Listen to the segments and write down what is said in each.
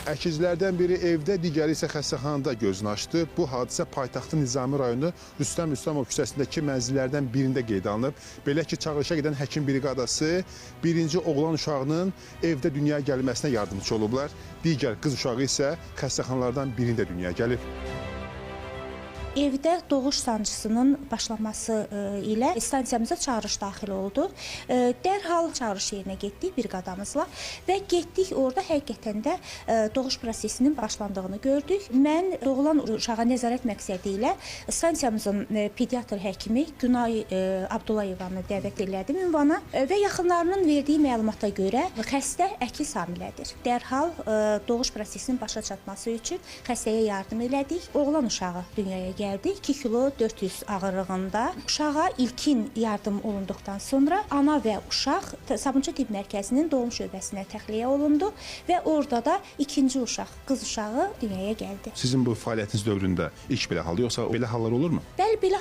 Əkizlərdən biri evdə, digəri isə xəstəxanada gözünü açdı. Bu hadisə paytaxtın Nizami rayonu Rüstəm Rüstəmov küçəsindəki mənzillərdən birində qeydə alınıb. Belə ki, çağırışa gedən həkim briqadası birinci oğlan uşağının evdə dünyaya gəlməsinə yardımcı olublar. Digər qız uşağı isə xəstəxanalardan birində dünyaya gəlib. Evdə doğuş sancısının başlaması ilə stansiyamıza çağırış daxil oldu. Dərhal çağırış yerinə getdik briqadamızla və getdik orada həqiqətən də doğuş prosesinin başlandığını gördük. Mən doğulan uşağa nəzarət məqsədi ilə stansiyamızın pediatr həkimi Günay Abdullayevanı dəvət elədim ünvana və yaxınlarının verdiyi məlumata görə xəstə əkiz hamilədir. Dərhal doğuş prosesinin başa çatması üçün xəstəyə yardım elədik. Oğlan uşağı dünyaya gəldi. 2 kilo 400 ağırlığında. Uşağa ilkin yardım olunduqdan sonra ana və uşaq Sabunçu Tibb Mərkəzinin doğum şöbəsinə təxliyə olundu və orada da ikinci uşaq, qız uşağı dünyaya gəldi. Sizin bu fəaliyyətiniz dövründə ilk belə hal, yoxsa belə hallar olurmu? Bəli, belə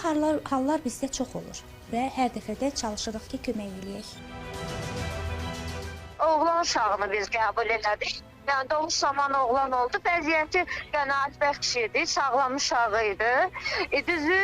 hallar bizdə çox olur və hər dəfə də çalışırıq ki, kömək eləyək. Oğlan uşağını biz qəbul elədik. Yəni doğuş zamanı oğlan oldu. Vəziyyəti qənaətbəxş idi, sağlam uşağı idi. Düzü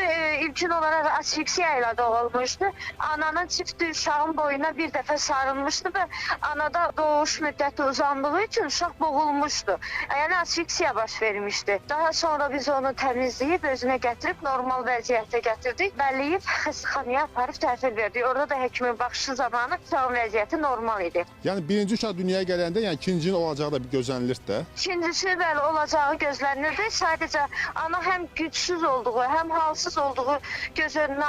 ilkin olaraq asfiksiya ilə doğulmuşdu. Ananın çifti uşağın boyuna bir dəfə sarılmışdı və anada doğuş müddəti uzandığı üçün uşaq boğulmuşdu. Yəni asfiksiya baş vermişdi. Daha sonra biz onu təmizləyib özünə gətirib normal vəziyyətə gətirdik. Bəliyib xəstəxanaya aparıb təhvil verdik. Orada da həkimin baxışı zamanı uşağın vəziyyəti normal idi. Yəni birinci uşaq dünyaya gələndə, yəni ikincinin olacağı da gözlənilir də. İkincisi bəli olacağı gözlənirdi. Sadəcə ana həm gücsüz olduğu, həm halsız olduğu göz önünə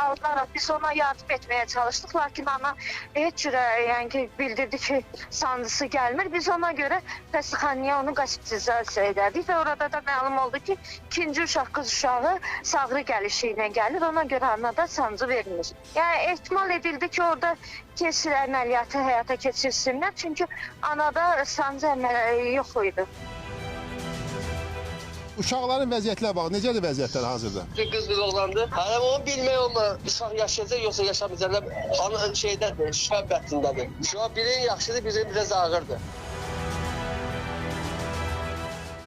alınaraq biz ona yardım etməyə çalışdıq. Lakin ana heç cürə yəni ki, bildirdi ki, sancısı gəlmir. Biz ona görə xəstəxanaya onu hospitalizasiya edərdik və orada da məlum oldu ki, ikinci uşaq qız uşağı sağrı gəlişi ilə gəlir. Ona görə anada sancı verilir. Yəni ehtimal edildi ki, orada kəsir əməliyyatı həyata keçirsinlər. Çünki anada sancı yox idi. Uşaqların vəziyyətlə bağlı necədir vəziyyətləri hazırda? Qız oğlandı. Hələm onu bilmək olmur. Uşaq yaşayacaq yoxsa yaşamayacaq. Şeydədir, şübhə bəttindədir. Şu an birinin yaxşıdır, birinin biraz ağırdır.